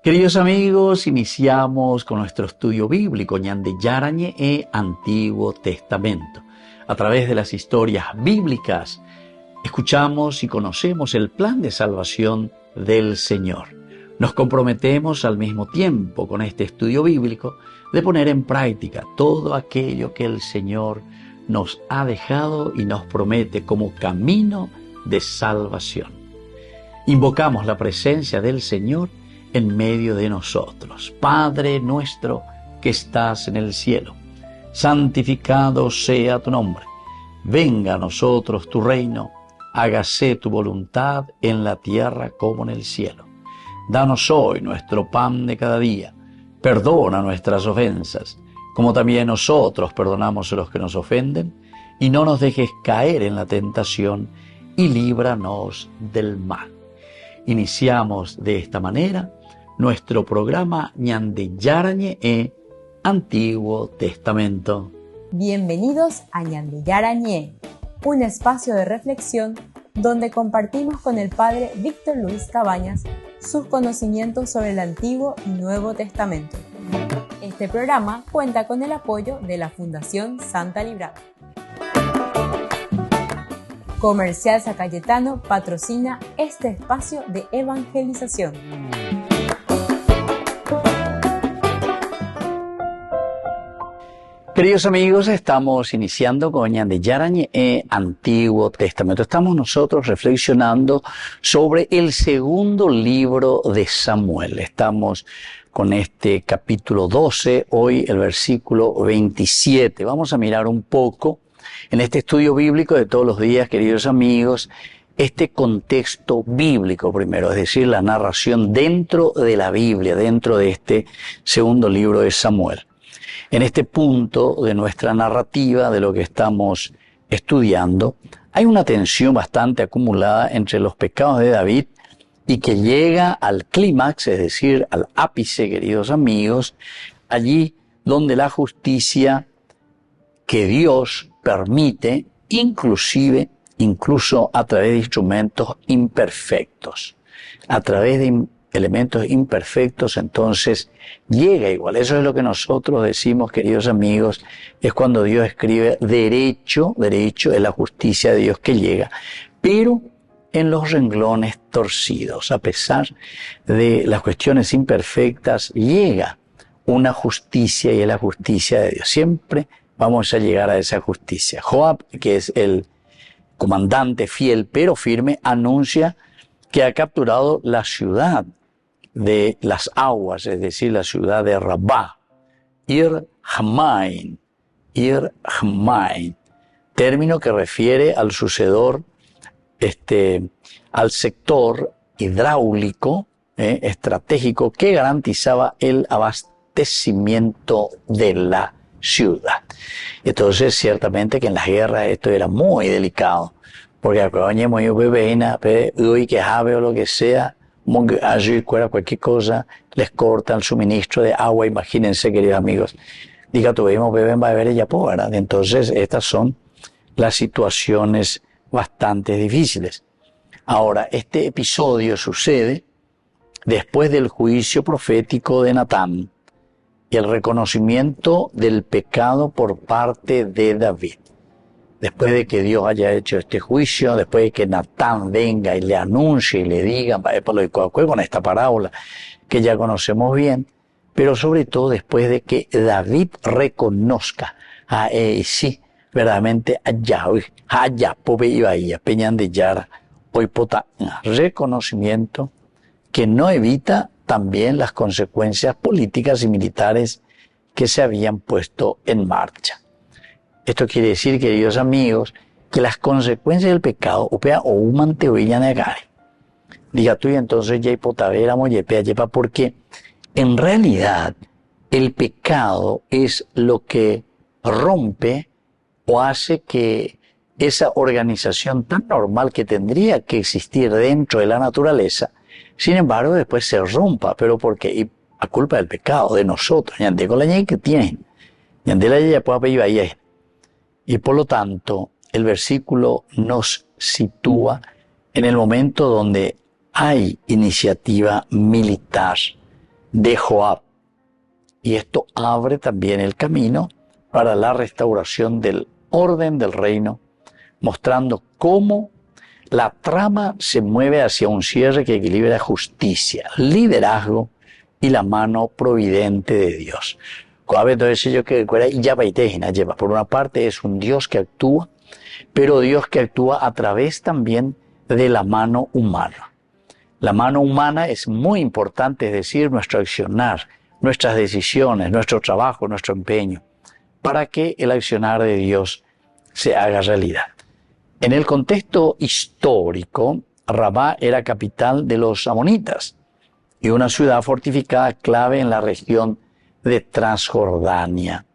Queridos amigos, iniciamos con nuestro estudio bíblico Ñande Yarañe e Antiguo Testamento. A través de las historias bíblicas, escuchamos y conocemos el plan de salvación del Señor. Nos comprometemos al mismo tiempo con este estudio bíblico de poner en práctica todo aquello que el Señor nos ha dejado y nos promete como camino de salvación. Invocamos la presencia del Señor en medio de nosotros. Padre nuestro que estás en el cielo, santificado sea tu nombre. Venga a nosotros tu reino, hágase tu voluntad en la tierra como en el cielo. Danos hoy nuestro pan de cada día. Perdona nuestras ofensas, como también nosotros perdonamos a los que nos ofenden, y no nos dejes caer en la tentación, y líbranos del mal. Iniciamos de esta manera nuestro programa Ñande Yarañe e Antiguo Testamento. Bienvenidos a Ñande Yarañe, un espacio de reflexión donde compartimos con el Padre Víctor Luis Cabañas sus conocimientos sobre el Antiguo y Nuevo Testamento. Este programa cuenta con el apoyo de la Fundación Santa Librada. Comercial San Cayetano patrocina este espacio de evangelización. Queridos amigos, estamos iniciando con Ñande Yarañe e Antiguo Testamento. Estamos nosotros reflexionando sobre el segundo libro de Samuel. Estamos con este capítulo 12, hoy el versículo 27. Vamos a mirar un poco en este estudio bíblico de todos los días, queridos amigos, este contexto bíblico primero, es decir, la narración dentro de la Biblia, dentro de este segundo libro de Samuel. En este punto de nuestra narrativa, de lo que estamos estudiando, hay una tensión bastante acumulada entre los pecados de David y que llega al clímax, es decir, al ápice, queridos amigos, allí donde la justicia que Dios permite, incluso a través de instrumentos imperfectos, a través de elementos imperfectos, entonces llega igual. Eso es lo que nosotros decimos, queridos amigos, es cuando Dios escribe derecho es la justicia de Dios que llega, pero en los renglones torcidos. A pesar de las cuestiones imperfectas, llega una justicia y es la justicia de Dios. Siempre vamos a llegar a esa justicia. Joab, que es el comandante fiel pero firme, anuncia que ha capturado la ciudad de las aguas, es decir, la ciudad de Rabá, Ir Hamain, término que refiere al sucedor, al sector hidráulico, estratégico que garantizaba el abastecimiento de la ciudad. Entonces, ciertamente que en las guerras esto era muy delicado, porque acompañemos yo bebeina, hoy que habe o lo que sea, allí cualquier cosa, les cortan el suministro de agua. Imagínense, queridos amigos, diga tuvimos beben va a beber ella pobre, ¿verdad? Entonces estas son las situaciones bastante difíciles. Ahora, este episodio sucede después del juicio profético de Natán y el reconocimiento del pecado por parte de David. Después de que Dios haya hecho este juicio, después de que Natán venga y le anuncie y le diga, con esta parábola que ya conocemos bien, pero sobre todo después de que David reconozca, sí, verdaderamente reconocimiento que no evita también las consecuencias políticas y militares que se habían puesto en marcha. Esto quiere decir, queridos amigos, que las consecuencias del pecado, diga tú y entonces ya hipotavéramos, porque en realidad el pecado es lo que rompe o hace que esa organización tan normal que tendría que existir dentro de la naturaleza, sin embargo, después se rompa. ¿Pero por qué? Y a culpa del pecado, de nosotros. Y por lo tanto, el versículo nos sitúa en el momento donde hay iniciativa militar de Joab. Y esto abre también el camino para la restauración del orden del reino, mostrando cómo la trama se mueve hacia un cierre que equilibra justicia, liderazgo y la mano providente de Dios. Por una parte es un Dios que actúa, pero Dios que actúa a través también de la mano humana. La mano humana es muy importante, es decir, nuestro accionar, nuestras decisiones, nuestro trabajo, nuestro empeño, para que el accionar de Dios se haga realidad. En el contexto histórico, Rabá era capital de los amonitas y una ciudad fortificada clave en la región de Transjordania.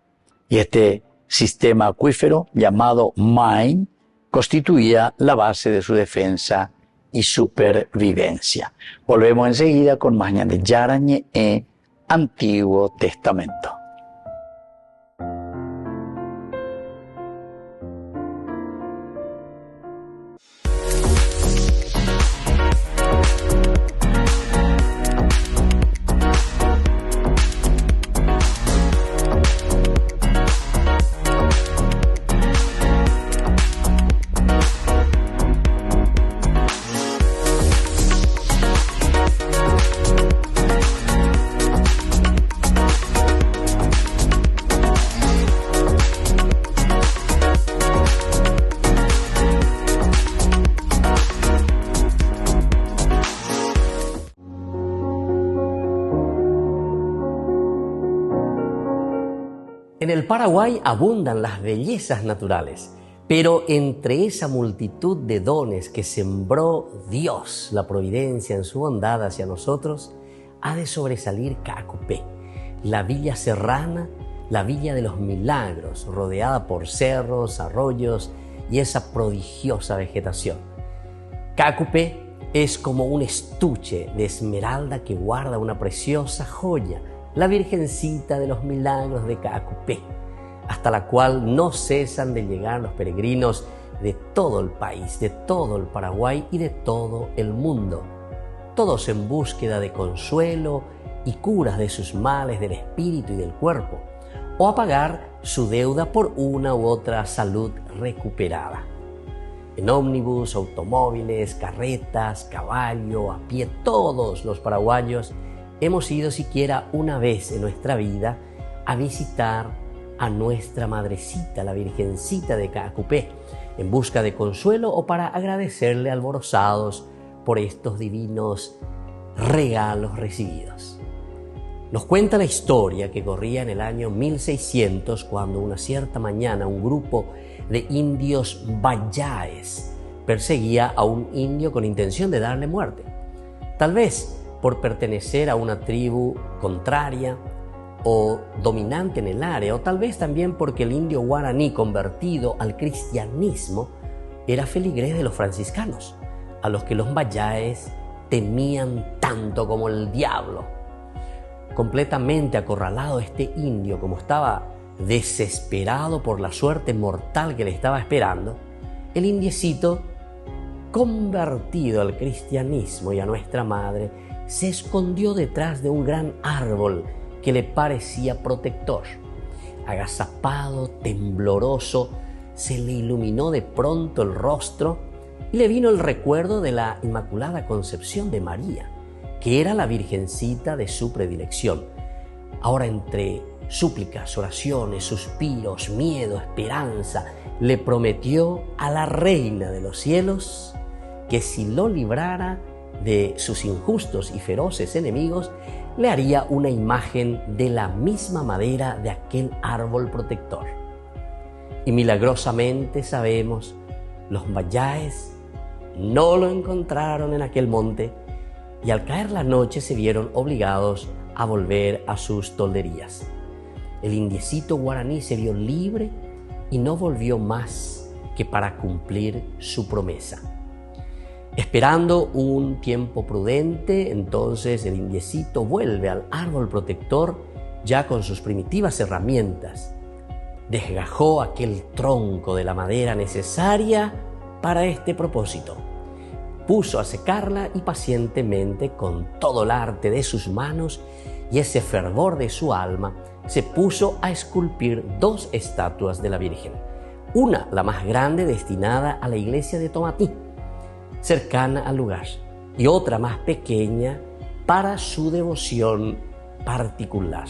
Y este sistema acuífero llamado Main constituía la base de su defensa y supervivencia. Volvemos enseguida con más Ñande Yarañe e Antiguo Testamento. En el Paraguay abundan las bellezas naturales, pero entre esa multitud de dones que sembró Dios, la providencia en su bondad hacia nosotros, ha de sobresalir Caacupé, la villa serrana, la villa de los milagros, rodeada por cerros, arroyos y esa prodigiosa vegetación. Caacupé es como un estuche de esmeralda que guarda una preciosa joya, la Virgencita de los Milagros de Caacupé, hasta la cual no cesan de llegar los peregrinos de todo el país, de todo el Paraguay y de todo el mundo, todos en búsqueda de consuelo y curas de sus males del espíritu y del cuerpo, o a pagar su deuda por una u otra salud recuperada. En ómnibus, automóviles, carretas, caballo, a pie, todos los paraguayos hemos ido siquiera una vez en nuestra vida a visitar a nuestra madrecita, la Virgencita de Caacupé, en busca de consuelo o para agradecerle alborozados por estos divinos regalos recibidos. Nos cuenta la historia que corría en el año 1600 cuando una cierta mañana un grupo de indios bayáes perseguía a un indio con intención de darle muerte. Tal vez por pertenecer a una tribu contraria o dominante en el área, o tal vez también porque el indio guaraní convertido al cristianismo era feligrés de los franciscanos, a los que los bayáes temían tanto como el diablo. Completamente acorralado este indio, como estaba desesperado por la suerte mortal que le estaba esperando, el indiecito, convertido al cristianismo y a nuestra madre, se escondió detrás de un gran árbol que le parecía protector. Agazapado, tembloroso, se le iluminó de pronto el rostro y le vino el recuerdo de la Inmaculada Concepción de María, que era la Virgencita de su predilección. Ahora, entre súplicas, oraciones, suspiros, miedo, esperanza, le prometió a la Reina de los Cielos que si lo librara de sus injustos y feroces enemigos, le haría una imagen de la misma madera de aquel árbol protector. Y milagrosamente sabemos, los bayáes no lo encontraron en aquel monte y al caer la noche se vieron obligados a volver a sus tolderías. El indiecito guaraní se vio libre y no volvió más que para cumplir su promesa. Esperando un tiempo prudente, entonces el indiecito vuelve al árbol protector ya con sus primitivas herramientas. Desgajó aquel tronco de la madera necesaria para este propósito. Puso a secarla y pacientemente, con todo el arte de sus manos, y ese fervor de su alma, se puso a esculpir 2 estatuas de la Virgen. Una, la más grande, destinada a la iglesia de Tomatí, cercana al lugar, y otra más pequeña para su devoción particular.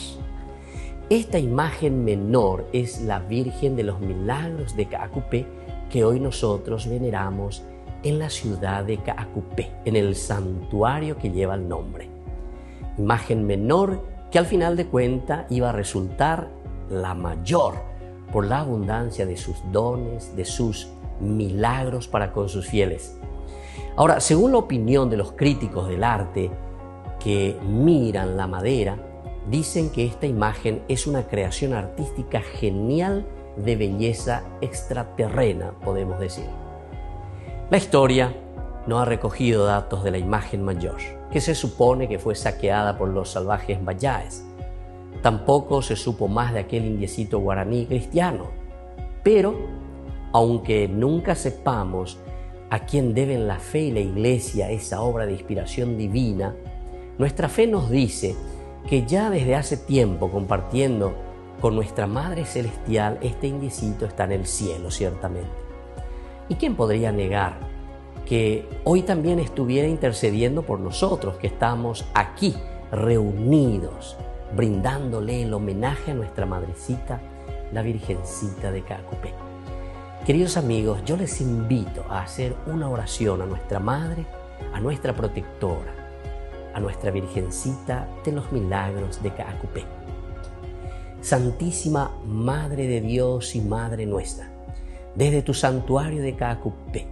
Esta imagen menor es la Virgen de los Milagros de Caacupé, que hoy nosotros veneramos en la ciudad de Caacupé, en el santuario que lleva el nombre. Imagen menor que al final de cuentas iba a resultar la mayor por la abundancia de sus dones, de sus milagros para con sus fieles. Ahora, según la opinión de los críticos del arte que miran la madera, dicen que esta imagen es una creación artística genial de belleza extraterrena, podemos decir. La historia no ha recogido datos de la imagen mayor, que se supone que fue saqueada por los salvajes mayáes. Tampoco se supo más de aquel indiecito guaraní cristiano. Pero, aunque nunca sepamos a quién deben la fe y la iglesia esa obra de inspiración divina, nuestra fe nos dice que ya desde hace tiempo, compartiendo con nuestra Madre Celestial, este indiecito está en el cielo, ciertamente. ¿Y quién podría negar que hoy también estuviera intercediendo por nosotros, que estamos aquí reunidos, brindándole el homenaje a nuestra madrecita, la Virgencita de Caacupé? Queridos amigos, yo les invito a hacer una oración a nuestra Madre, a nuestra protectora, a nuestra Virgencita de los Milagros de Caacupé. Santísima Madre de Dios y Madre nuestra, desde tu santuario de Caacupé,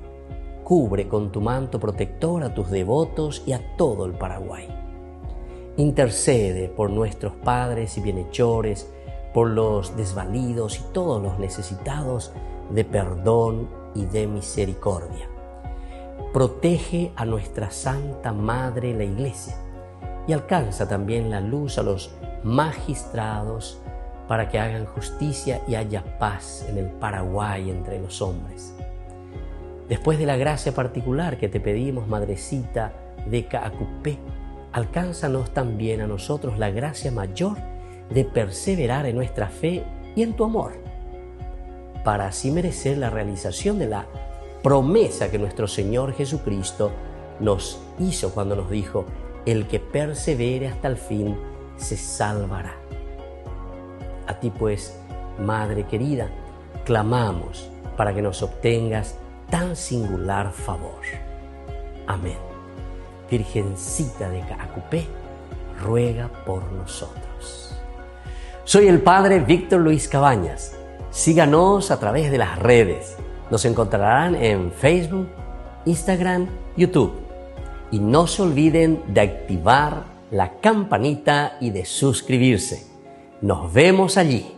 cubre con tu manto protector a tus devotos y a todo el Paraguay. Intercede por nuestros padres y bienhechores, por los desvalidos y todos los necesitados de perdón y de misericordia. Protege a nuestra Santa Madre la Iglesia y alcanza también la luz a los magistrados para que hagan justicia y haya paz en el Paraguay entre los hombres. Después de la gracia particular que te pedimos, Madrecita de Caacupé, alcánzanos también a nosotros la gracia mayor de perseverar en nuestra fe y en tu amor, para así merecer la realización de la promesa que nuestro Señor Jesucristo nos hizo cuando nos dijo: el que persevere hasta el fin se salvará. A ti pues, Madre querida, clamamos para que nos obtengas tan singular favor. Amén. Virgencita de Caacupé, ruega por nosotros. Soy el Padre Víctor Luis Cabañas. Síganos a través de las redes. Nos encontrarán en Facebook, Instagram, YouTube. Y no se olviden de activar la campanita y de suscribirse. Nos vemos allí.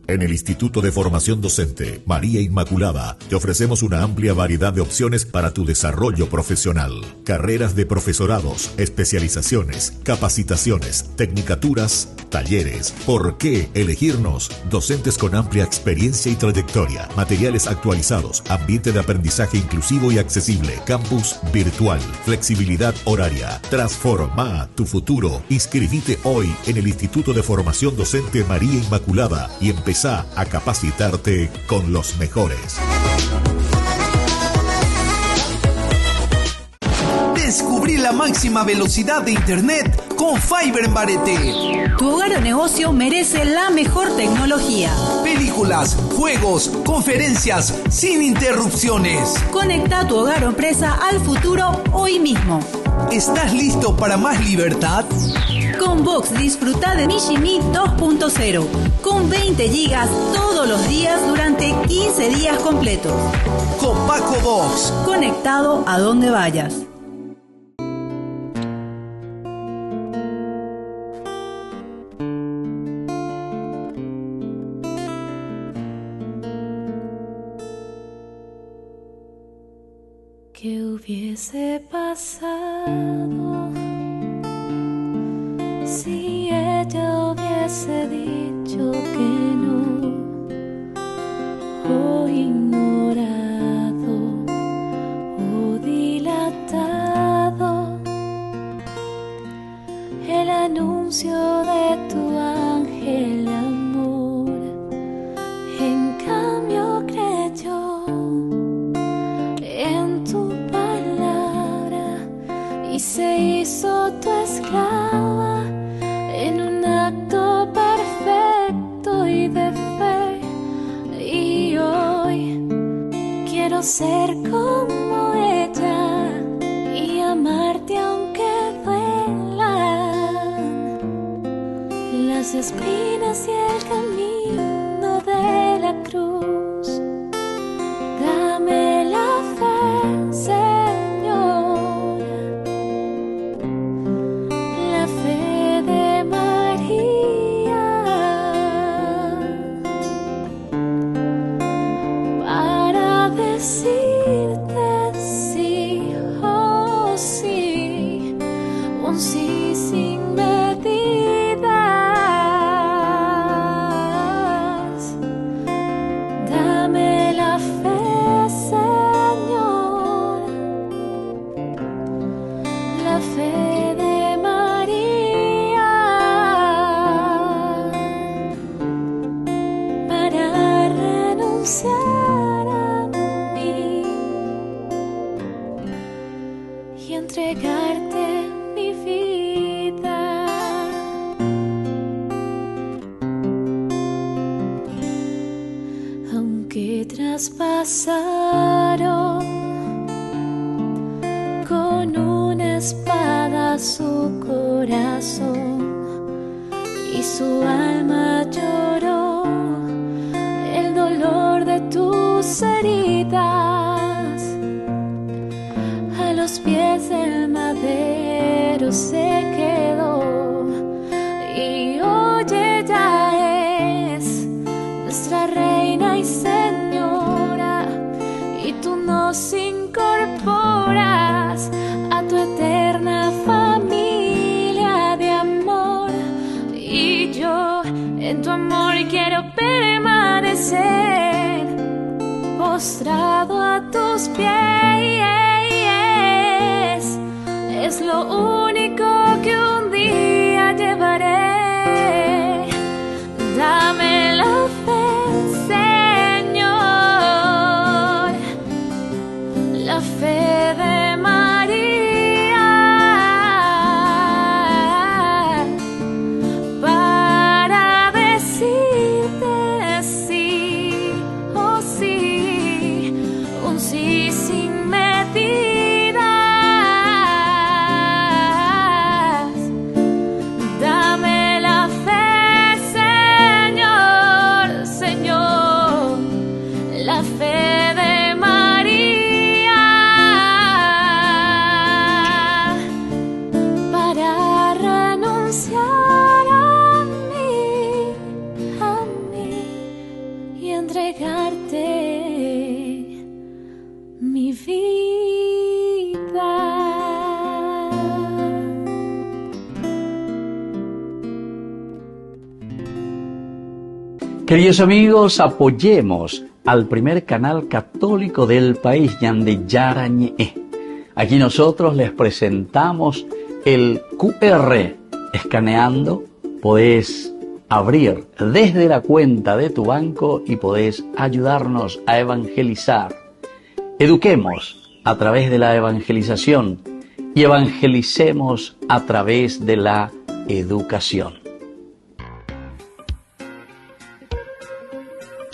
En el Instituto de Formación Docente María Inmaculada te ofrecemos una amplia variedad de opciones para tu desarrollo profesional. Carreras de profesorados, especializaciones, capacitaciones, tecnicaturas, talleres. ¿Por qué elegirnos? Docentes con amplia experiencia y trayectoria, materiales actualizados, ambiente de aprendizaje inclusivo y accesible, campus virtual, flexibilidad horaria. Transforma tu futuro. Inscribite hoy en el Instituto de Formación Docente María Inmaculada y empezá a capacitarte con los mejores. Descubrí la máxima velocidad de internet con Fiber en Barete. Tu hogar o negocio merece la mejor tecnología. Películas, juegos, conferencias, sin interrupciones. Conecta tu hogar o empresa al futuro hoy mismo. ¿Estás listo para más libertad? Con Vox disfruta de Mishimi 2.0 con 20 gigas todos los días durante 15 días completos. Copaco Vox. Conectado a donde vayas. ¿Qué hubiese pasado si ella hubiese dicho que no, o ignorado, o se hizo tu esclava en un acto perfecto y de fe. Y hoy quiero ser como ella y amarte aunque duelan las espinas y el camino de la cruz. Dame la fe, Señor, la fe de María, para decirte sí, oh sí, un sí sin medidas. Dame la fe, Señor, la fe de María, para renunciar a mí y entregarte mi vida. Aunque traspasaron con una espada su corazón y su alma lloró el dolor de tus heridas, a los pies del madero se quedó. Y hoy ella es nuestra reina y señora, y tú nos incorporas a tu eterna familia de amor. Y yo en tu amor quiero permanecer postrado a tus pies. Es lo único que un día llevaré. Dame la fe, Señor, la fe de María, para decirte sí, oh sí, un sí sin medidas. Dame la fe, Señor, Señor, la fe de María, para renunciar a mí y entregarte mi vida. Queridos amigos, apoyemos al primer canal católico del país, Ñande Yarañe. Aquí nosotros les presentamos el QR. Escaneando podés abrir desde la cuenta de tu banco y podés ayudarnos a evangelizar. Eduquemos a través de la evangelización y evangelicemos a través de la educación.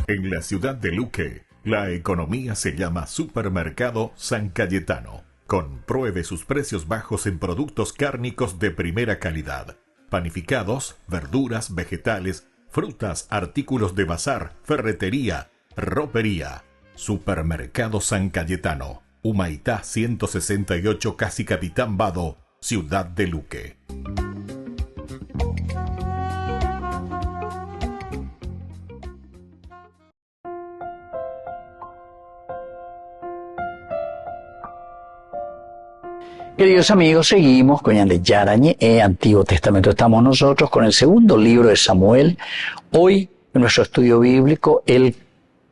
En la ciudad de Luque, la economía se llama Supermercado San Cayetano. Compruebe sus precios bajos en productos cárnicos de primera calidad. Panificados, verduras, vegetales, frutas, artículos de bazar, ferretería, ropería. Supermercado San Cayetano, Humaitá 168, Casi Capitán Vado, ciudad de Luque. Queridos amigos, seguimos con Ñande Yarañe, Antiguo Testamento. Estamos nosotros con el segundo libro de Samuel. Hoy, en nuestro estudio bíblico, el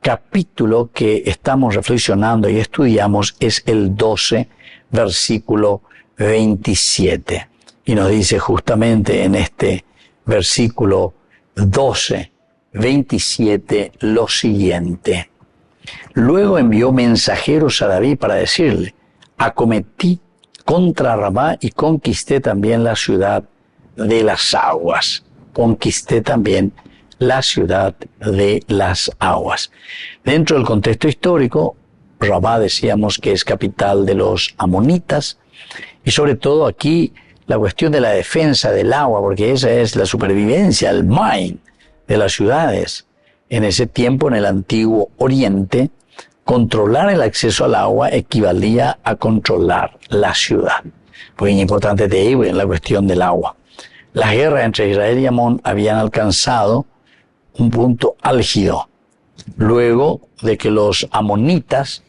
capítulo que estamos reflexionando y estudiamos es el 12, versículo 27. Y nos dice justamente en este versículo 12, 27 lo siguiente. Luego envió mensajeros a David para decirle: acometí contra Rabá y conquisté también la ciudad de las aguas. Conquisté también la ciudad de las aguas. Dentro del contexto histórico, Rabá decíamos que es capital de los amonitas, y sobre todo aquí la cuestión de la defensa del agua, porque esa es la supervivencia, el main de las ciudades. En ese tiempo, en el antiguo Oriente, controlar el acceso al agua equivalía a controlar la ciudad. Pues es importante de ahí en la cuestión del agua. Las guerras entre Israel y Amón habían alcanzado un punto álgido, luego de que los amonitas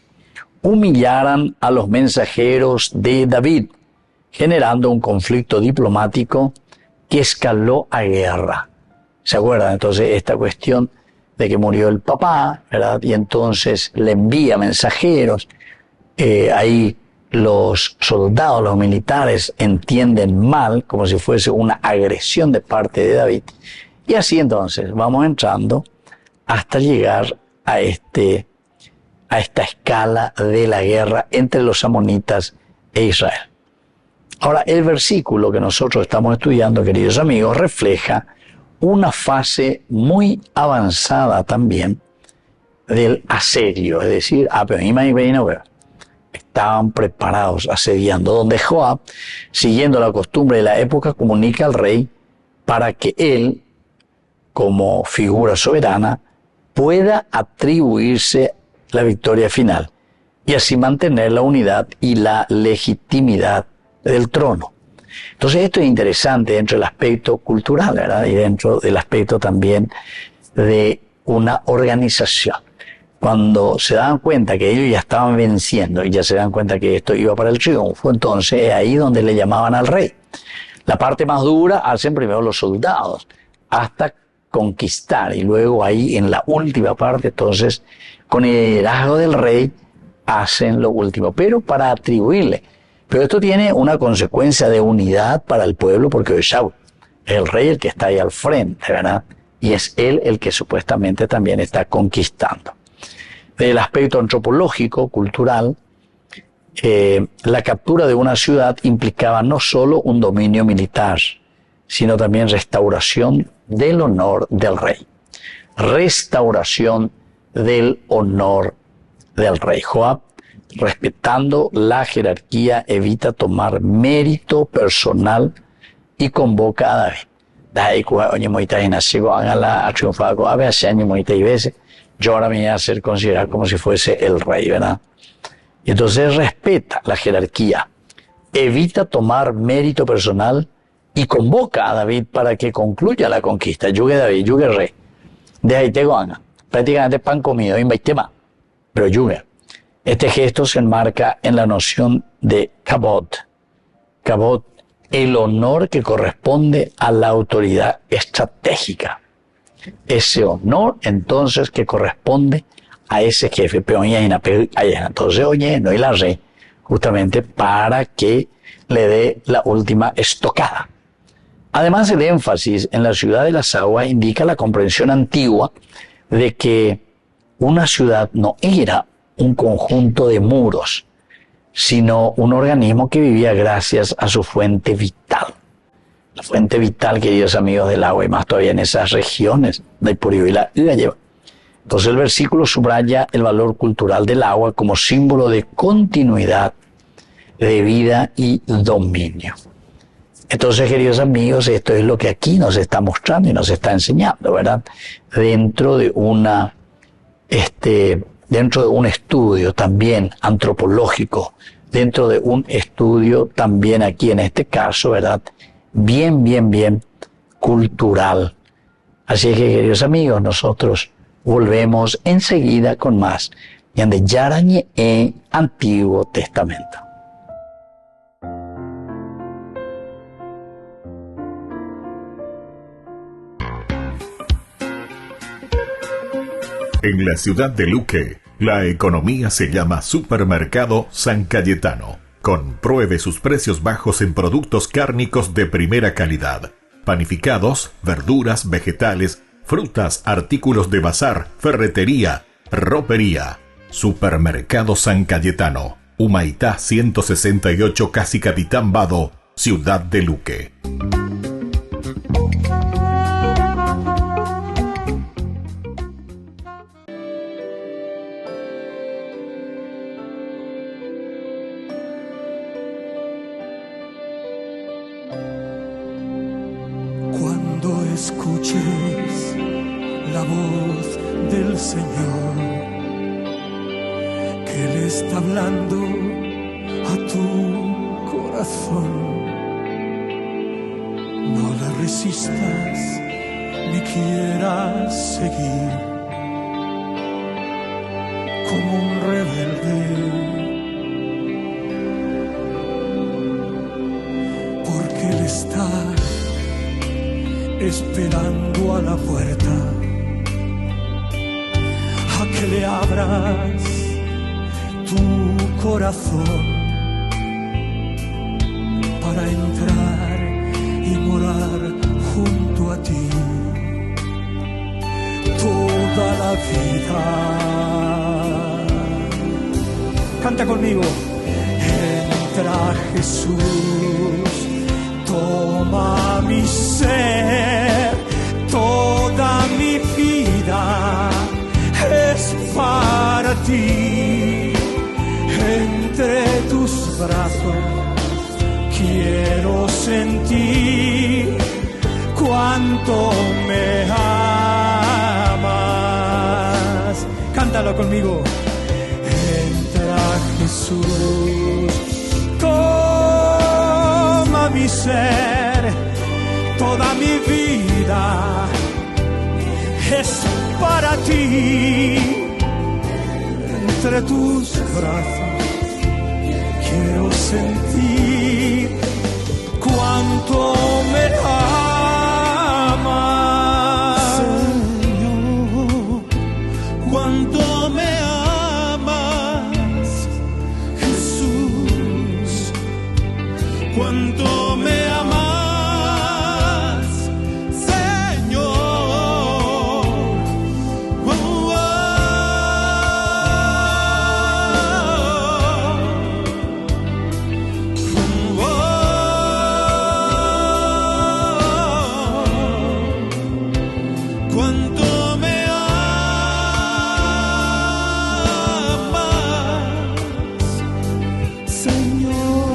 humillaran a los mensajeros de David, generando un conflicto diplomático que escaló a guerra. ¿Se acuerdan? Entonces, esta cuestión de que murió el papá, ¿verdad? Y entonces le envía mensajeros. Ahí los soldados, los militares entienden mal, como si fuese una agresión de parte de David. Y así entonces vamos entrando hasta llegar a esta escala de la guerra entre los amonitas e Israel. Ahora, el versículo que nosotros estamos estudiando, queridos amigos, refleja una fase muy avanzada también del asedio, es decir, estaban preparados asediando, donde Joab, siguiendo la costumbre de la época, comunica al rey para que él, como figura soberana, pueda atribuirse la victoria final y así mantener la unidad y la legitimidad del trono. Entonces esto es interesante dentro del aspecto cultural, ¿verdad? Y dentro del aspecto también de una organización. Cuando se dan cuenta que ellos ya estaban venciendo y ya se dan cuenta que esto iba para el triunfo, entonces es ahí donde le llamaban al rey. La parte más dura hacen primero los soldados, hasta conquistar, y luego ahí en la última parte, entonces, con el liderazgo del rey, hacen lo último, pero para atribuirle. Pero esto tiene una consecuencia de unidad para el pueblo, porque hoy Shaul es el rey el que está ahí al frente, ¿verdad? Y es él el que supuestamente también está conquistando. Del aspecto antropológico, cultural, la captura de una ciudad implicaba no solo un dominio militar, sino también restauración del honor del rey. Restauración del honor del rey. Joab, respetando la jerarquía, evita tomar mérito personal y convoca a David. Yo ahora me voy a hacer considerar como si fuese el rey, ¿verdad? Y entonces respeta la jerarquía, evita tomar mérito personal y convoca a David para que concluya la conquista. Yugue David, yugue rey. De ahí te gana. Prácticamente pan comido, más. Pero yugue. Este gesto se enmarca en la noción de kabod. Kabod, el honor que corresponde a la autoridad estratégica. Ese honor, entonces, que corresponde a ese jefe. Entonces, oye, no hay la rey, justamente para que le dé la última estocada. Además, el énfasis en la ciudad de las aguas indica la comprensión antigua de que una ciudad no era un conjunto de muros, sino un organismo que vivía gracias a su fuente vital. La fuente vital, queridos amigos del agua, y más todavía en esas regiones del Purío y la lleva. Entonces el versículo subraya el valor cultural del agua como símbolo de continuidad, de vida y dominio. Entonces, queridos amigos, esto es lo que aquí nos está mostrando y nos está enseñando, ¿verdad? Dentro de un estudio también antropológico, dentro de un estudio también aquí en este caso, ¿verdad? Bien cultural. Así que, queridos amigos, nosotros volvemos enseguida con más Ñande Yarañe en Antiguo Testamento. En la ciudad de Luque, la economía se llama Supermercado San Cayetano. Compruebe sus precios bajos en productos cárnicos de primera calidad. Panificados, verduras, vegetales, frutas, artículos de bazar, ferretería, ropería. Supermercado San Cayetano. Humaitá 168, Casi Capitán Vado, Ciudad de Luque. Cuando escuches la voz del Señor, que Él está hablando a tu corazón, no la resistas ni quieras seguir como un rebelde, porque Él está esperando a la puerta a que le abras tu corazón para entrar y morar junto a ti toda la vida. Canta conmigo. Entra Jesús, toma mi ser, toda mi vida es para ti. Entre tus brazos quiero sentir cuánto me amas. Cántalo conmigo. Entra Jesús, toma mi ser, toda mi vida es para ti. Entre tus brazos quiero sentir cuánto me amas, Señor, cuánto me amas, Jesús, cuánto me amas, Señor. Cuánto me amas, Señor.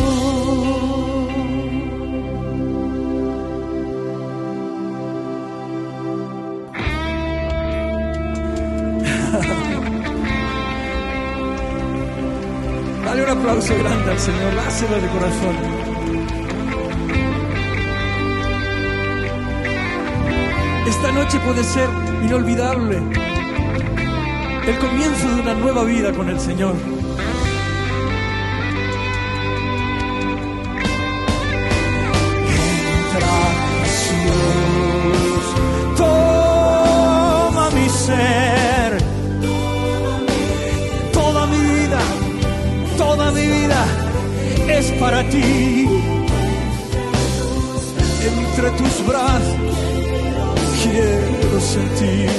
Dale un aplauso grande al Señor, dáselo de corazón. Esta noche puede ser inolvidable, el comienzo de una nueva vida con el Señor. Entra Jesús, toma mi ser, toda mi vida es para ti. Entre tus brazos quiero sentir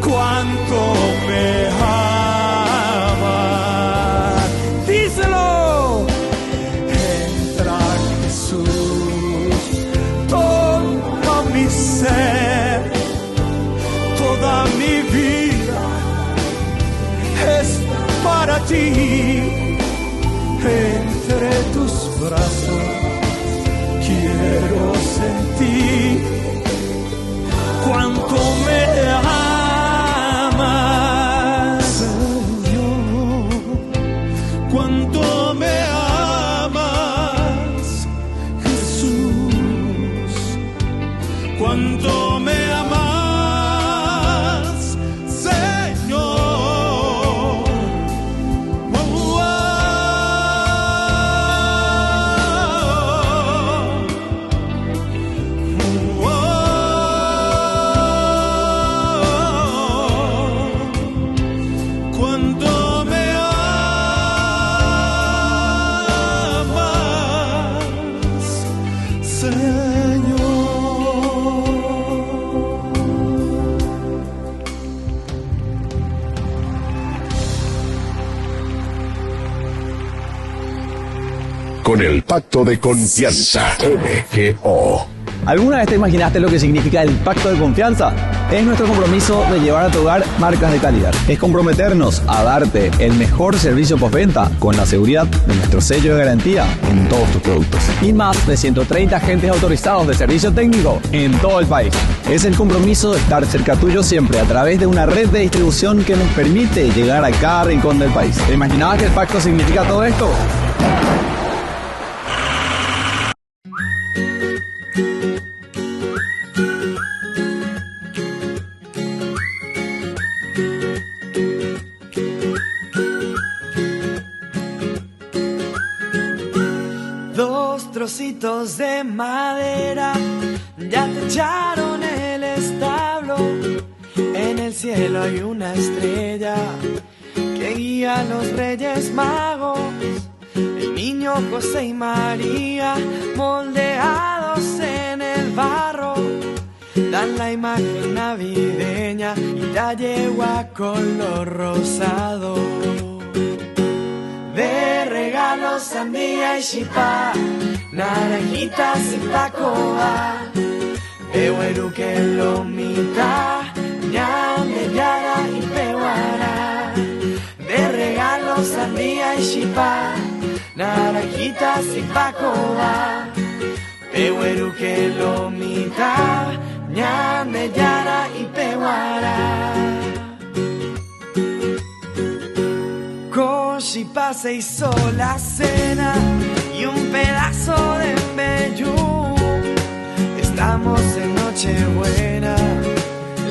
cuánto me amas. Díselo. Entra Jesús, toma mi ser, toda mi vida es para ti. Entre tus brazos quiero sentir cuánto me amas, Señor, cuánto me amas, Jesús, cuánto me amas, Señor. Oh, oh, con el Pacto de Confianza, MGO. ¿Alguna vez te imaginaste lo que significa el Pacto de Confianza? Es nuestro compromiso de llevar a tu hogar marcas de calidad. Es comprometernos a darte el mejor servicio postventa con la seguridad de nuestro sello de garantía en todos tus productos. Y más de 130 agentes autorizados de servicio técnico en todo el país. Es el compromiso de estar cerca tuyo siempre a través de una red de distribución que nos permite llegar a cada rincón del país. ¿Te imaginabas que el pacto significa todo esto? Trocitos de madera ya te echaron el establo. En el cielo hay una estrella que guía a los Reyes Magos. El niño José y María moldeados en el barro dan la imagen navideña y la yegua color rosado. De regalos sandía y chipá, naranjitas y pacoa, ehueruque lomita, ñame yara y pehuara. De regalos sandía y chipá, naranjitas y pacoa, ehueruque lomita, ñame yara y pehuara. Con chipá se hizo la cena y un pedazo de embellú. Estamos en Nochebuena,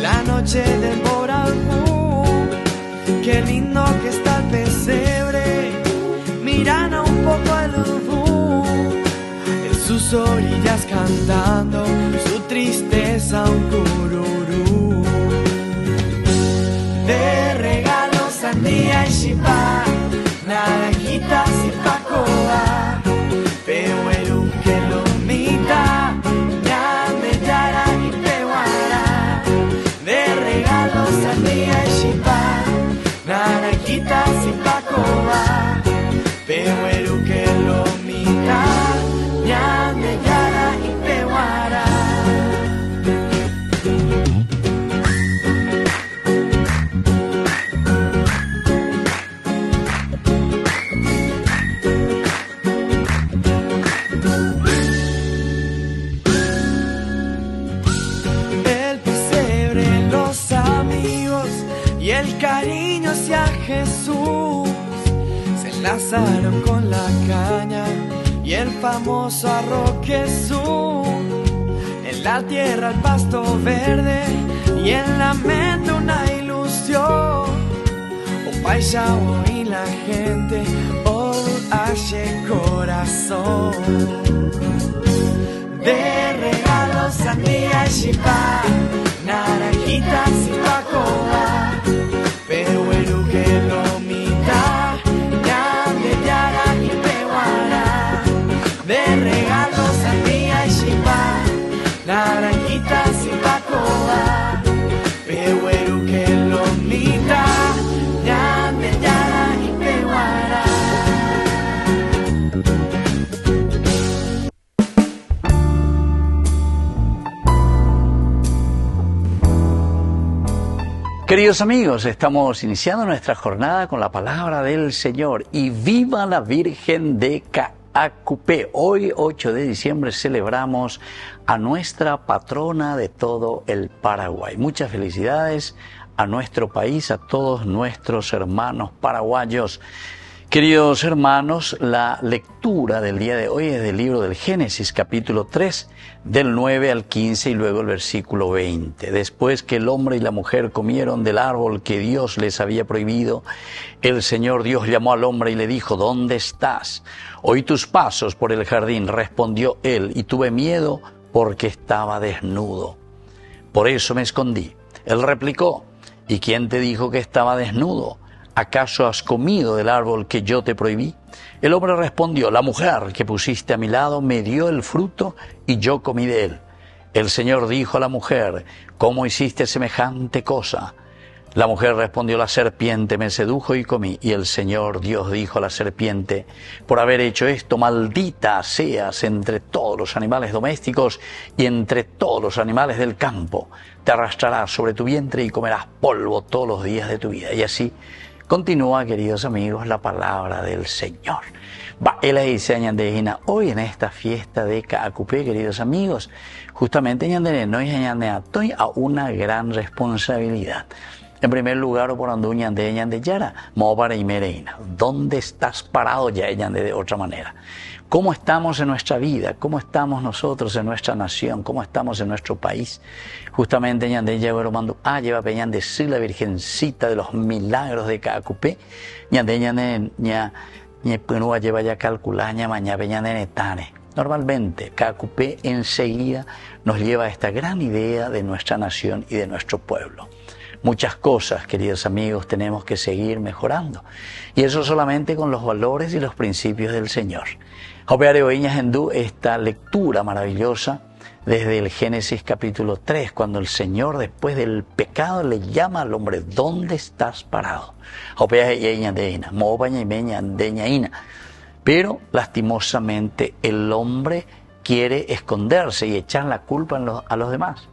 la noche del Boranjú. Qué lindo que está el pesebre, mirana un poco el urbú. En sus orillas cantando su tristeza un cururú. De regalos sandía y chipá, naranjitas y pacoa, pehueruque lomita, ñame yara y pehuara. De regalos sandía y chipá, naranjitas y pacoa, pehueruque lomita, ñame yara y pehuara. Cariño hacia Jesús se enlazaron con la caña y el famoso arroz Jesús. En la tierra el pasto verde y en la mente una ilusión. Un paisao y la gente por hace corazón. De regalos sandía y chipá, naranjitas y pacoa, pehueruque lomita, ñame yara y pehuara. De regalos sandía y chipá, naranjitas y pacoa, pehueruque lomita, ñame yara y pehuara. Queridos amigos, estamos iniciando nuestra jornada con la palabra del Señor y viva la Virgen de Caacupé. Hoy, 8 de diciembre, celebramos a nuestra patrona de todo el Paraguay. Muchas felicidades a nuestro país, a todos nuestros hermanos paraguayos. Queridos hermanos, la lectura del día de hoy es del libro del Génesis, capítulo 3, del 9 al 15 y luego el versículo 20. Después que el hombre y la mujer comieron del árbol que Dios les había prohibido, el Señor Dios llamó al hombre y le dijo: ¿Dónde estás? Oí tus pasos por el jardín, respondió él, y tuve miedo porque estaba desnudo. Por eso me escondí. Él replicó: ¿y quién te dijo que estaba desnudo? ¿Acaso has comido del árbol que yo te prohibí? El hombre respondió: la mujer que pusiste a mi lado me dio el fruto y yo comí de él. El Señor dijo a la mujer: ¿cómo hiciste semejante cosa? La mujer respondió: la serpiente me sedujo y comí. Y el Señor Dios dijo a la serpiente: por haber hecho esto, maldita seas entre todos los animales domésticos y entre todos los animales del campo. Te arrastrarás sobre tu vientre y comerás polvo todos los días de tu vida. Y así continúa, queridos amigos, la palabra del Señor. Hoy en esta fiesta de Caacupé, queridos amigos, justamente estoy a una gran responsabilidad. En primer lugar, por anduñan de Yara, Móvara y Mereina. ¿Dónde estás parado ya, de otra manera? ¿Cómo estamos en nuestra vida? ¿Cómo estamos nosotros en nuestra nación? ¿Cómo estamos en nuestro país? Justamente lleva peñan de ser la Virgencita de los Milagros de Caacupé. Lleva ya calculaña, mañana peñan de Netane. Normalmente, Caacupé enseguida nos lleva a esta gran idea de nuestra nación y de nuestro pueblo. Muchas cosas, queridos amigos, tenemos que seguir mejorando. Y eso solamente con los valores y los principios del Señor. Esta lectura maravillosa desde el Génesis capítulo 3, cuando el Señor, después del pecado, le llama al hombre: ¿dónde estás parado? Pero, lastimosamente, el hombre quiere esconderse y echar la culpa a los demás.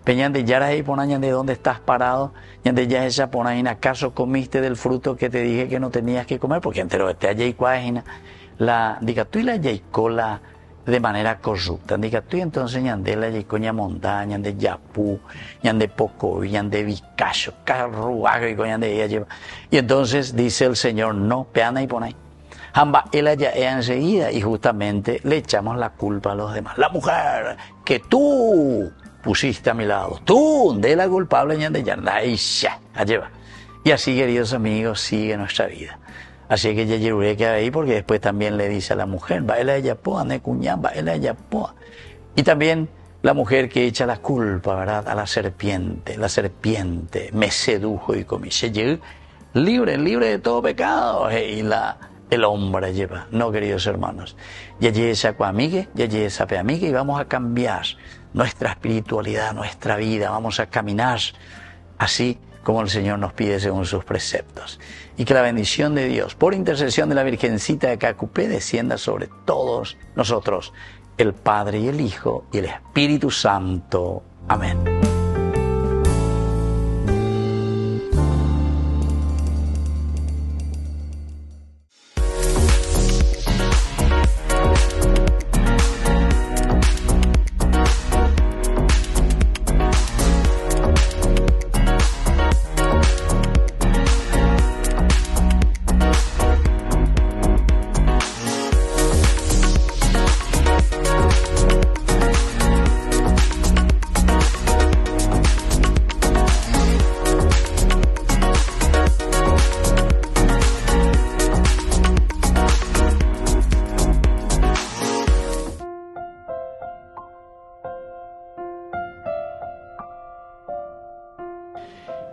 Peñan de Yara y ponañan de dónde estás parado, ñande ya esa ponañan, ¿acaso comiste del fruto que te dije que no tenías que comer? Porque entero este allá la diga tú y la yaicola de manera corrupta. Diga tú y entonces ñande la yaicoña montaña, ñande yapú, ñande poco, ñande vicacho, carruago y coñan de ella lleva. Y entonces dice el Señor: no, peana y ponay. Jamba, él allá enseguida, y justamente le echamos la culpa a los demás. La mujer que tú pusiste a mi lado, tú, de la culpable, ñande ya, lleva. Y así, queridos amigos, sigue nuestra vida. Así que ya llevaré que ahí, porque después también le dice a la mujer: va ella ya poa, ne cuñán, va ella ya poa. Y también la mujer que echa la culpa, ¿verdad?, a la serpiente me sedujo y comí. Se llegó libre de todo pecado. Y el hombre lleva. No, queridos hermanos. Ya llegue esa coamigue, ya llegue esa peamigue, y vamos a cambiar nuestra espiritualidad, nuestra vida. Vamos a caminar así como el Señor nos pide según sus preceptos. Y que la bendición de Dios, por intercesión de la Virgencita de Caacupé, descienda sobre todos nosotros, el Padre y el Hijo y el Espíritu Santo. Amén.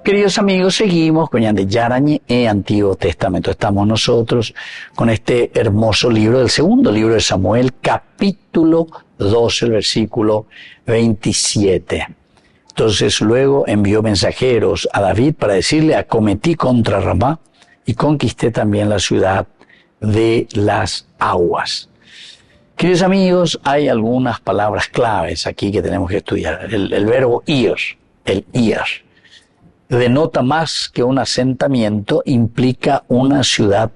Queridos amigos, seguimos con Ñande Yarañe e Antiguo Testamento. Estamos nosotros con este hermoso libro, el segundo libro de Samuel, capítulo 12, el versículo 27. Entonces luego envió mensajeros a David para decirle: acometí contra Ramá y conquisté también la ciudad de las aguas. Queridos amigos, hay algunas palabras claves aquí que tenemos que estudiar. El verbo ir, el ir, denota más que un asentamiento, implica una ciudad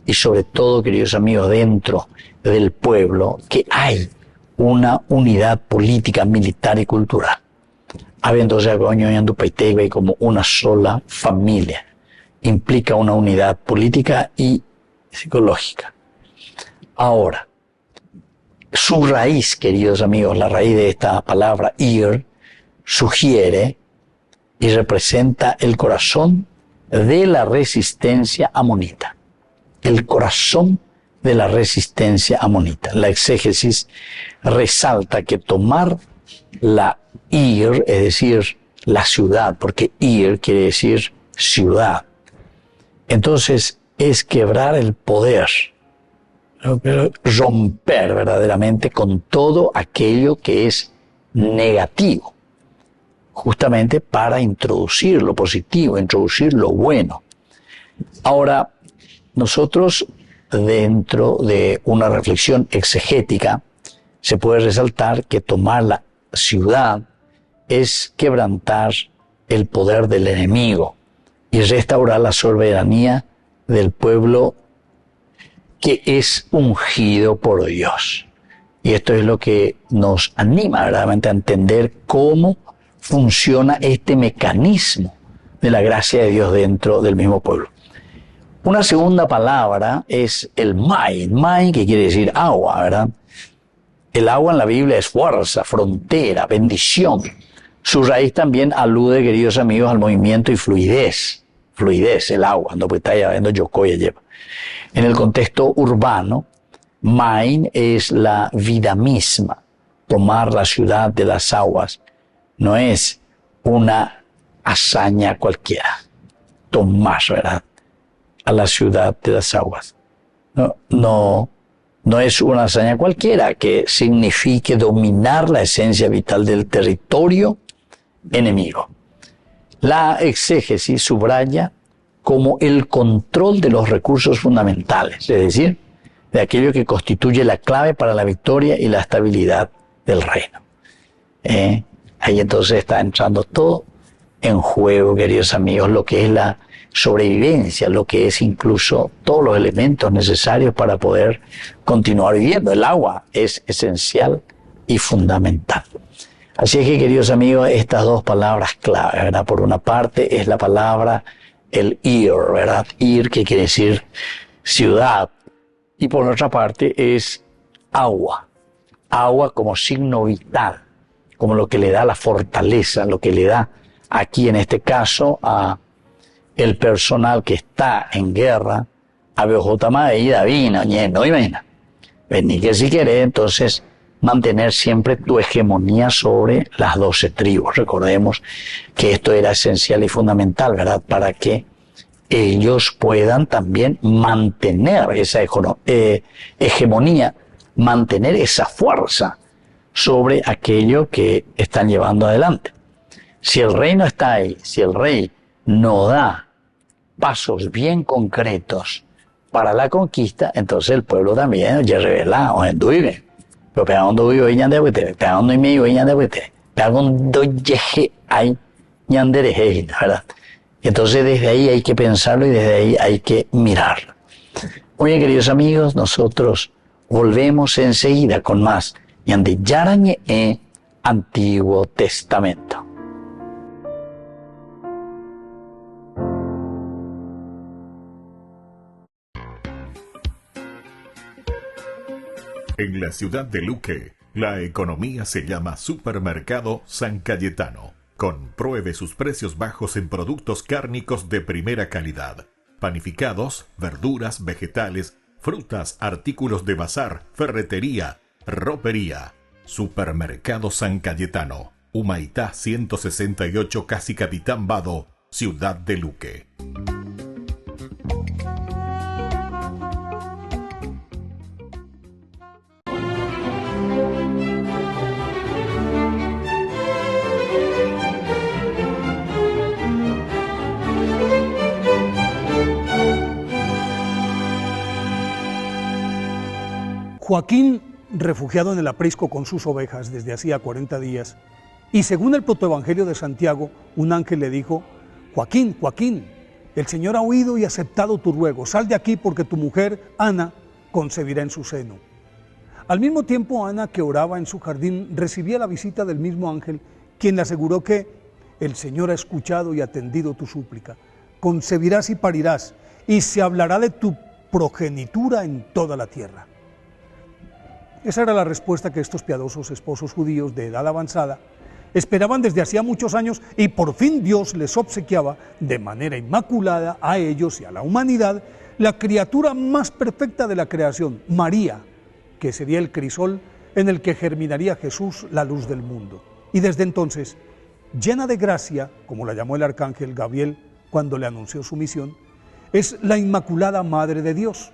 y sobre todo, queridos amigos, dentro del pueblo que hay una unidad política, militar y cultural. Habiéndose como una sola familia, implica una unidad política y psicológica. Ahora, su raíz, queridos amigos, la raíz de esta palabra ir, sugiere y representa el corazón de la resistencia amonita. El corazón de la resistencia amonita. La exégesis resalta que tomar la Ir, es decir, la ciudad, porque Ir quiere decir ciudad. Entonces es quebrar el poder, romper verdaderamente con todo aquello que es negativo. justamente para introducir lo positivo, introducir lo bueno. Ahora, nosotros dentro de una reflexión exegética se puede resaltar que tomar la ciudad es quebrantar el poder del enemigo y restaurar la soberanía del pueblo que es ungido por Dios. Y esto es lo que nos anima verdaderamente a entender cómo funciona este mecanismo de la gracia de Dios dentro del mismo pueblo. Una segunda palabra es el main, que quiere decir agua, ¿verdad? El agua en la Biblia es fuerza, frontera, bendición. Su raíz también alude, queridos amigos, al movimiento y fluidez. Fluidez, el agua, no pues está llevando yocoya lleva. En el contexto urbano, main es la vida misma. Tomar la ciudad de las aguas no es una hazaña cualquiera. Tomar, ¿verdad?, a la ciudad de las aguas. No es una hazaña cualquiera que signifique dominar la esencia vital del territorio enemigo. La exégesis subraya como el control de los recursos fundamentales, es decir, de aquello que constituye la clave para la victoria y la estabilidad del reino. Ahí entonces está entrando todo en juego, queridos amigos, lo que es la sobrevivencia, lo que es incluso todos los elementos necesarios para poder continuar viviendo. El agua es esencial y fundamental. Así es que, queridos amigos, estas dos palabras clave, ¿verdad? Por una parte es la palabra el ir, ¿verdad? Ir, que quiere decir ciudad. Y por otra parte es agua. Agua como signo vital, como lo que le da la fortaleza, lo que le da aquí en este caso a el personal que está en guerra, a Beojotama y David, no imagina. Vení que si querés, entonces mantener siempre tu hegemonía sobre las 12 tribus. Recordemos que esto era esencial y fundamental, ¿verdad? Para que ellos puedan también mantener esa hegemonía, mantener esa fuerza sobre aquello que están llevando adelante. Si el rey no está ahí, si el rey no da pasos bien concretos para la conquista, entonces el pueblo también ya revela o enduive. Pero pegando vivo ñande huete, pegando y medio ñande huete, pegando yeje hay ñandereje, ¿verdad? Y entonces desde ahí hay que pensarlo y desde ahí hay que mirarlo. Muy bien, queridos amigos, nosotros volvemos enseguida con más ñande yarañe Antiguo Testamento. En la ciudad de Luque, la economía se llama Supermercado San Cayetano. Compruebe sus precios bajos en productos cárnicos de primera calidad. Panificados, verduras, vegetales, frutas, artículos de bazar, ferretería, ropería. Supermercado San Cayetano. Humaitá 168, Casi Capitán Vado, ciudad de Luque. Joaquín, refugiado en el aprisco con sus ovejas desde hacía 40 días, y según el protoevangelio de Santiago, un ángel le dijo: Joaquín, Joaquín, el Señor ha oído y aceptado tu ruego, sal de aquí porque tu mujer, Ana, concebirá en su seno. Al mismo tiempo, Ana, que oraba en su jardín, recibía la visita del mismo ángel, quien le aseguró que el Señor ha escuchado y atendido tu súplica, concebirás y parirás, y se hablará de tu progenitura en toda la tierra. Esa era la respuesta que estos piadosos esposos judíos de edad avanzada esperaban desde hacía muchos años, y por fin Dios les obsequiaba de manera inmaculada a ellos y a la humanidad la criatura más perfecta de la creación, María, que sería el crisol en el que germinaría Jesús, la luz del mundo. Y desde entonces, llena de gracia, como la llamó el arcángel Gabriel cuando le anunció su misión, es la Inmaculada Madre de Dios.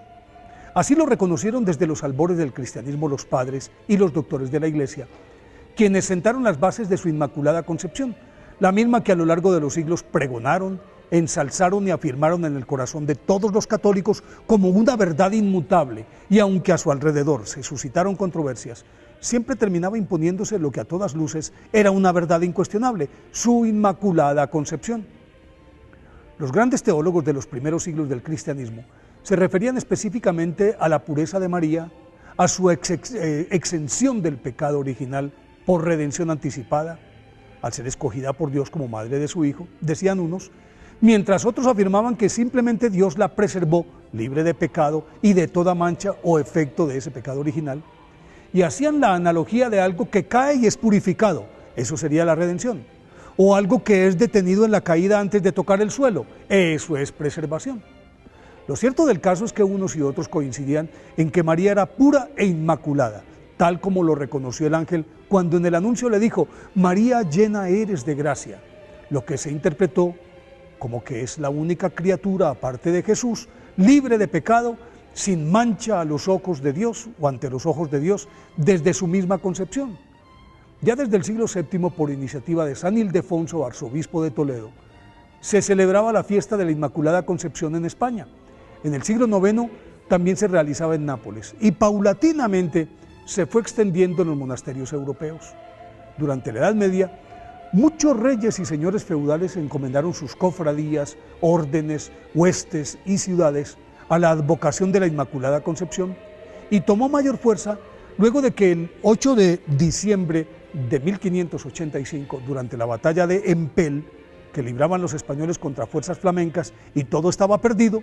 Así lo reconocieron desde los albores del cristianismo los padres y los doctores de la Iglesia, quienes sentaron las bases de su Inmaculada Concepción, la misma que a lo largo de los siglos pregonaron, ensalzaron y afirmaron en el corazón de todos los católicos como una verdad inmutable, y aunque a su alrededor se suscitaron controversias, siempre terminaba imponiéndose lo que a todas luces era una verdad incuestionable: su Inmaculada Concepción. Los grandes teólogos de los primeros siglos del cristianismo se referían específicamente a la pureza de María, a su exención del pecado original por redención anticipada, al ser escogida por Dios como madre de su Hijo, decían unos, mientras otros afirmaban que simplemente Dios la preservó libre de pecado y de toda mancha o efecto de ese pecado original, y hacían la analogía de algo que cae y es purificado, eso sería la redención, o algo que es detenido en la caída antes de tocar el suelo, eso es preservación. Lo cierto del caso es que unos y otros coincidían en que María era pura e inmaculada, tal como lo reconoció el ángel cuando en el anuncio le dijo: María, llena eres de gracia, lo que se interpretó como que es la única criatura aparte de Jesús, libre de pecado, sin mancha a los ojos de Dios o ante los ojos de Dios desde su misma concepción. Ya desde el siglo VII, por iniciativa de San Ildefonso, arzobispo de Toledo, se celebraba la fiesta de la Inmaculada Concepción en España. En el siglo IX también se realizaba en Nápoles y paulatinamente se fue extendiendo en los monasterios europeos. Durante la Edad Media, muchos reyes y señores feudales encomendaron sus cofradías, órdenes, huestes y ciudades a la advocación de la Inmaculada Concepción, y tomó mayor fuerza luego de que el 8 de diciembre de 1585, durante la batalla de Empel, que libraban los españoles contra fuerzas flamencas y todo estaba perdido,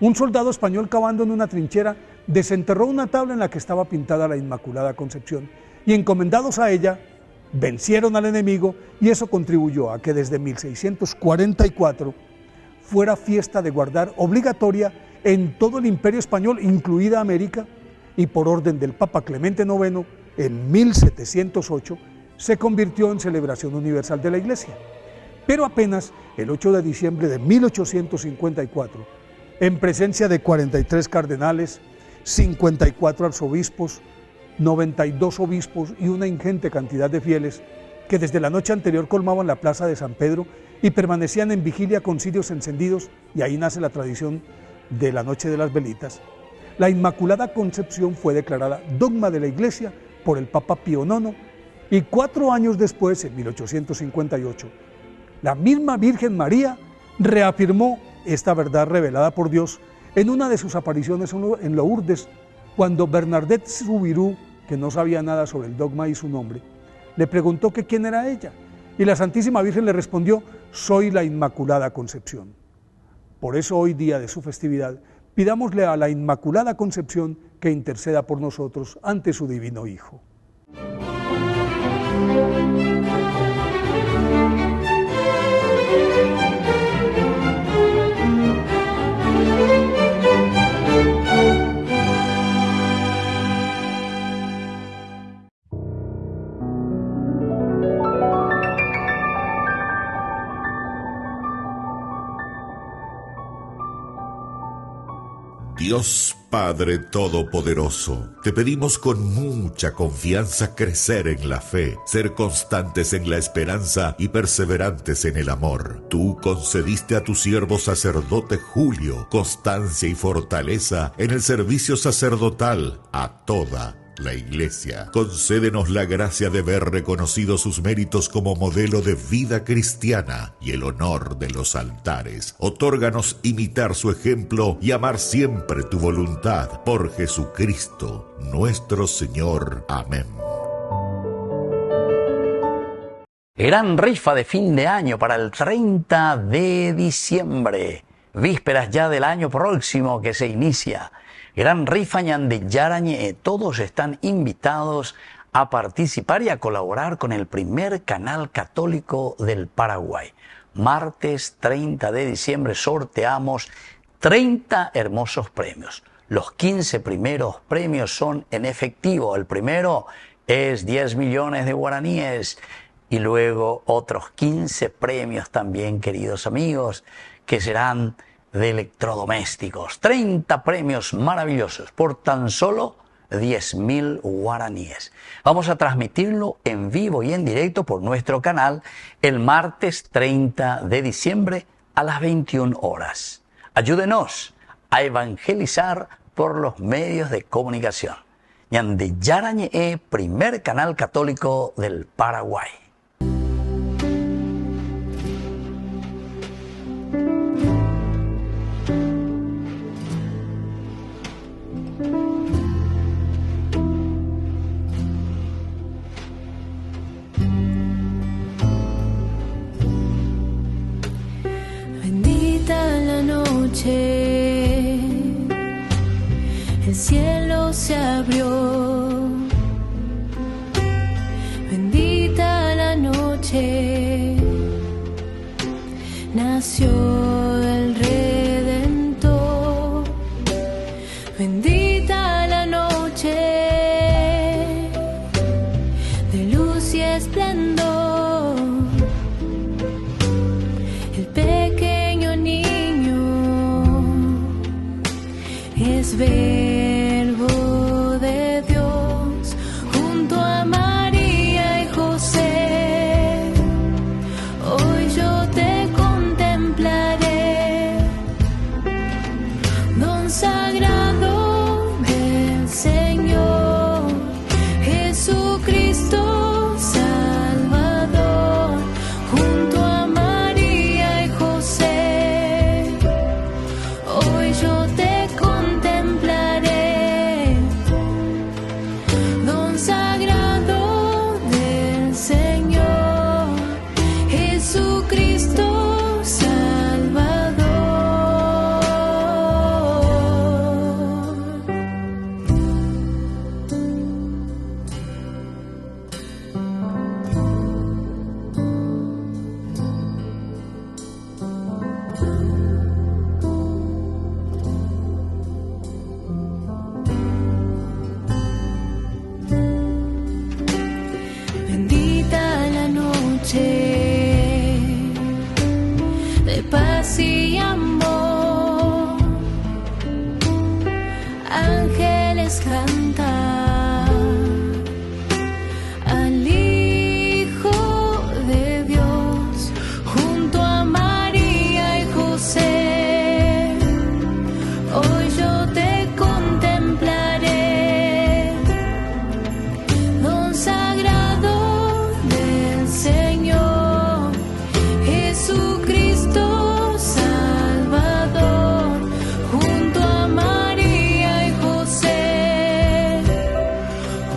un soldado español cavando en una trinchera desenterró una tabla en la que estaba pintada la Inmaculada Concepción, y encomendados a ella vencieron al enemigo, y eso contribuyó a que desde 1644 fuera fiesta de guardar obligatoria en todo el Imperio Español, incluida América, y por orden del Papa Clemente IX, en 1708, se convirtió en celebración universal de la Iglesia. Pero apenas el 8 de diciembre de 1854, en presencia de 43 cardenales, 54 arzobispos, 92 obispos y una ingente cantidad de fieles que desde la noche anterior colmaban la plaza de San Pedro y permanecían en vigilia con cirios encendidos, y ahí nace la tradición de la Noche de las Velitas, la Inmaculada Concepción fue declarada dogma de la Iglesia por el Papa Pío IX, y 4 años después, en 1858, la misma Virgen María reafirmó esta verdad revelada por Dios en una de sus apariciones en Lourdes, cuando Bernadette Soubirous, que no sabía nada sobre el dogma y su nombre, le preguntó que quién era ella, y la Santísima Virgen le respondió: soy la Inmaculada Concepción. Por eso hoy, día de su festividad, pidámosle a la Inmaculada Concepción que interceda por nosotros ante su Divino Hijo. Dios Padre Todopoderoso, te pedimos con mucha confianza crecer en la fe, ser constantes en la esperanza y perseverantes en el amor. Tú concediste a tu siervo sacerdote Julio constancia y fortaleza en el servicio sacerdotal a toda la Iglesia. Concédenos la gracia de ver reconocidos sus méritos como modelo de vida cristiana y el honor de los altares. Otórganos imitar su ejemplo y amar siempre tu voluntad. Por Jesucristo, nuestro Señor. Amén. Gran rifa de fin de año para el 30 de diciembre. Vísperas ya del año próximo que se inicia. Gran rifa Ñande Yarañe, todos están invitados a participar y a colaborar con el primer canal católico del Paraguay. Martes 30 de diciembre sorteamos 30 hermosos premios. Los 15 primeros premios son en efectivo. El primero es 10 millones de guaraníes y luego otros 15 premios también, queridos amigos, que serán de electrodomésticos. 30 premios maravillosos por tan solo 10.000 guaraníes. Vamos a transmitirlo en vivo y en directo por nuestro canal el martes 30 de diciembre a las 21 horas. Ayúdenos a evangelizar por los medios de comunicación. Ñande Yarañe, primer canal católico del Paraguay. El cielo se abrió, bendita la noche, nació el Redentor, bendita la noche, de luz y esplendor, el pequeño niño es verbo de Dios, junto a María y José. Hoy yo te contemplaré, don sagrado del Señor, Jesucristo Salvador, junto a María y José. Hoy yo te de paz y amor, ángeles cantan al Hijo de Dios, junto a María y José. Hoy yo te contemplaré, don sagrado del Señor, Jesucristo Salvador, junto a María y José.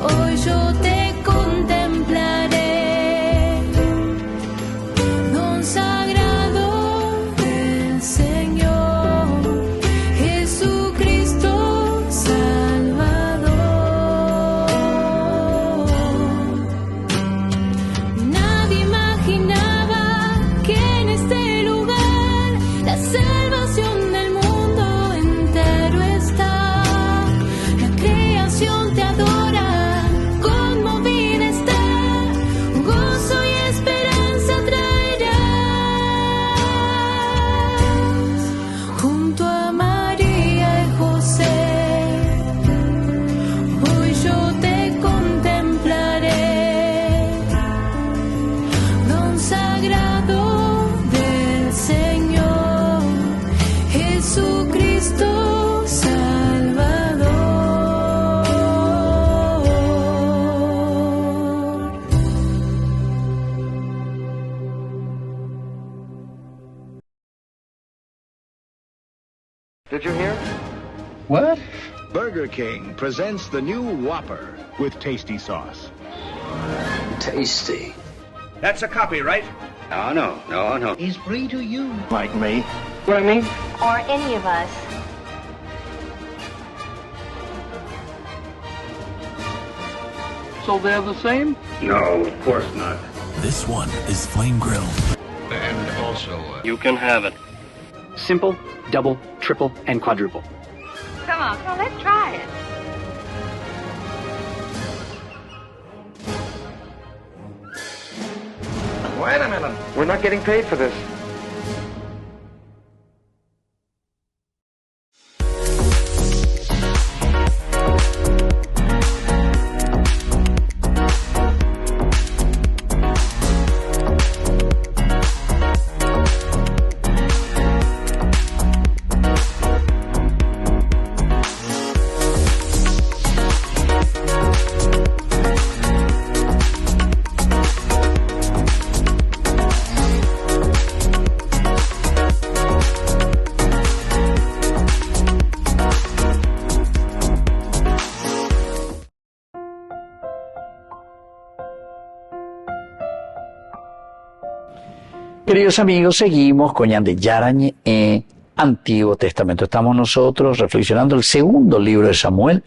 Hoy yo te contemplaré, don sagrado del Señor, Jesucristo Salvador. Nadie imaginaba que en este lugar la salvación del mundo entero está. La creación te adora, conmovida está, gozo y esperanza traerás. Junto a María y José, hoy yo te contemplaré, don sagrado del Señor, Jesucristo Salvador. Did you hear? What? Burger King presents the new Whopper with tasty sauce. Tasty. That's a copy, right? No. He's free to use. Like me. What I mean? Or any of us. So they're the same? No, of course not. This one is flame grilled. And also, You can have it. Simple, double, triple, and quadruple. Come on, let's try it. Wait a minute. We're not getting paid for this. Queridos amigos, seguimos con Ñande Yarañe Antiguo Testamento. Estamos nosotros reflexionando el segundo libro de Samuel,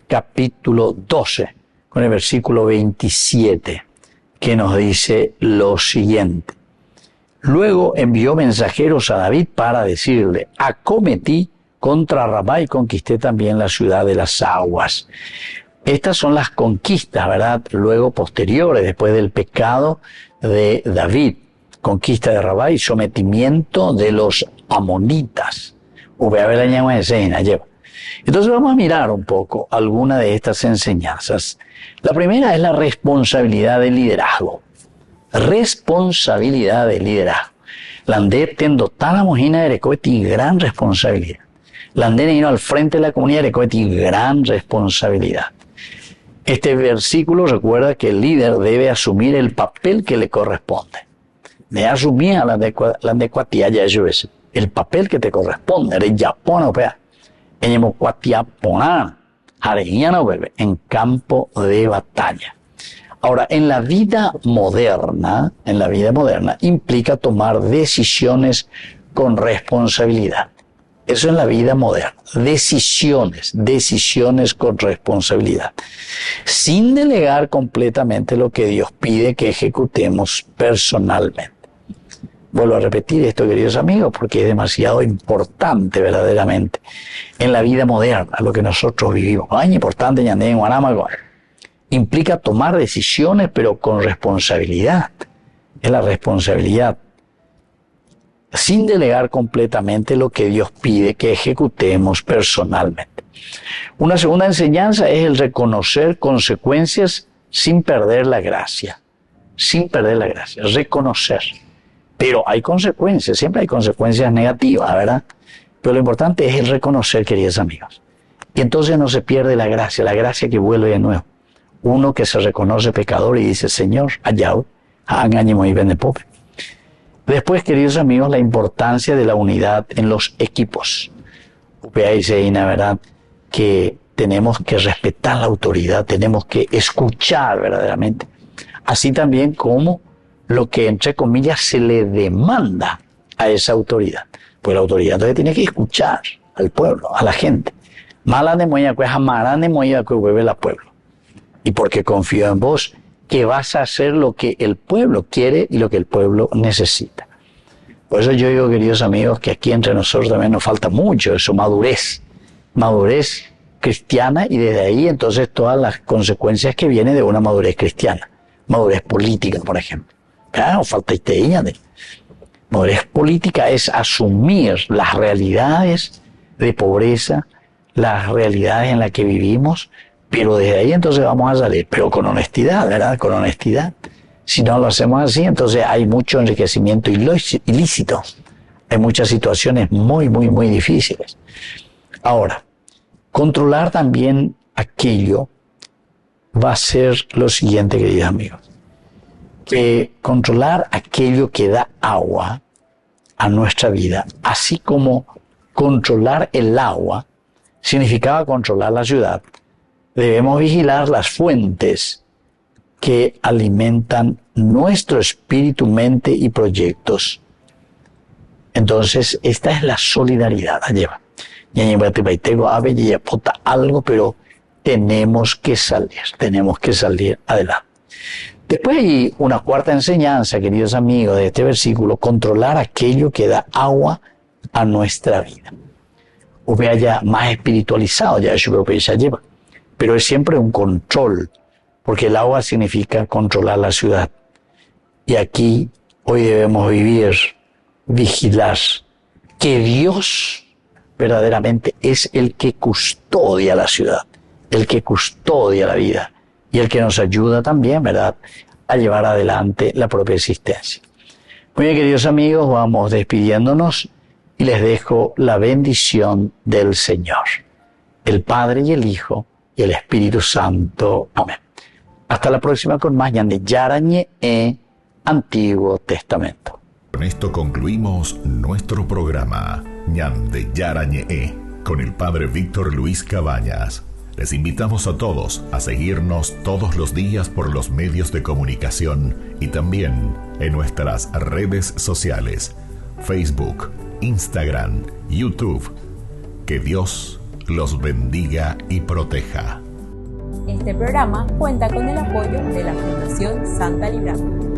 capítulo 12, con el versículo 27, que nos dice lo siguiente. Luego envió mensajeros a David para decirle, acometí contra Rabá y conquisté también la ciudad de las aguas. Estas son las conquistas, ¿verdad? Luego posteriores, después del pecado de David. Conquista de Rabá y sometimiento de los amonitas. Entonces vamos a mirar un poco alguna de estas enseñanzas. La primera es la responsabilidad del liderazgo. Responsabilidad del liderazgo. Landé tendo tala mojina de Recoeti, gran responsabilidad. Landé vino al frente de la comunidad de Recoeti, gran responsabilidad. Este versículo recuerda que el líder debe asumir el papel que le corresponde. De asumir el papel que te corresponde, en campo de batalla. Ahora, en la vida moderna implica tomar decisiones con responsabilidad. Eso en la vida moderna. Decisiones con responsabilidad. Sin delegar completamente lo que Dios pide que ejecutemos personalmente. Vuelvo a repetir esto, queridos amigos, porque es demasiado importante verdaderamente en la vida moderna, lo que nosotros vivimos. Es importante, implica tomar decisiones, pero con responsabilidad. Es la responsabilidad. Sin delegar completamente lo que Dios pide que ejecutemos personalmente. Una segunda enseñanza es el reconocer consecuencias sin perder la gracia. Sin perder la gracia. Reconocer. Pero hay consecuencias, siempre hay consecuencias negativas, ¿verdad? Pero lo importante es el reconocer, queridos amigos. Y entonces no se pierde la gracia que vuelve de nuevo. Uno que se reconoce pecador y dice, Señor, allá, engañemos y vende pobre. Después, queridos amigos, la importancia de la unidad en los equipos. Dice, ¿verdad? Que tenemos que respetar la autoridad, tenemos que escuchar verdaderamente. Así también como lo que, entre comillas, se le demanda a esa autoridad. Pues la autoridad entonces tiene que escuchar al pueblo, a la gente. Malane moya pues amarane moya que vuelve la pueblo. Y porque confío en vos, que vas a hacer lo que el pueblo quiere y lo que el pueblo necesita. Por eso yo digo, queridos amigos, que aquí entre nosotros también nos falta mucho eso, madurez cristiana, y desde ahí entonces todas las consecuencias que vienen de una madurez cristiana. Madurez política, por ejemplo. Claro, falta de madurez política es asumir las realidades de pobreza, las realidades en las que vivimos, pero desde ahí entonces vamos a salir, pero con honestidad, ¿verdad? Con honestidad. Si no lo hacemos así, entonces hay mucho enriquecimiento ilícito. Hay muchas situaciones muy difíciles. Ahora, controlar también aquello va a ser lo siguiente, queridos amigos. Que controlar aquello que da agua a nuestra vida, así como controlar el agua significaba controlar la ciudad, debemos vigilar las fuentes que alimentan nuestro espíritu, mente y proyectos. Entonces, esta es la solidaridad. Algo, pero tenemos que salir adelante. Después hay una cuarta enseñanza, queridos amigos, de este versículo: controlar aquello que da agua a nuestra vida. O vea ya más espiritualizado, ya yo creo que ya lleva. Pero es siempre un control, porque el agua significa controlar la ciudad. Y aquí hoy debemos vigilar que Dios verdaderamente es el que custodia la ciudad, el que custodia la vida y el que nos ayuda también, ¿verdad?, a llevar adelante la propia existencia. Muy bien, queridos amigos, vamos despidiéndonos y les dejo la bendición del Señor, el Padre y el Hijo y el Espíritu Santo. Amén. Hasta la próxima con más Ñande Yarañe Antiguo Testamento. Con esto concluimos nuestro programa Ñande Yarañe con el Padre Víctor Luis Cabañas. Les invitamos a todos a seguirnos todos los días por los medios de comunicación y también en nuestras redes sociales, Facebook, Instagram, YouTube. Que Dios los bendiga y proteja. Este programa cuenta con el apoyo de la Fundación Santa Librada.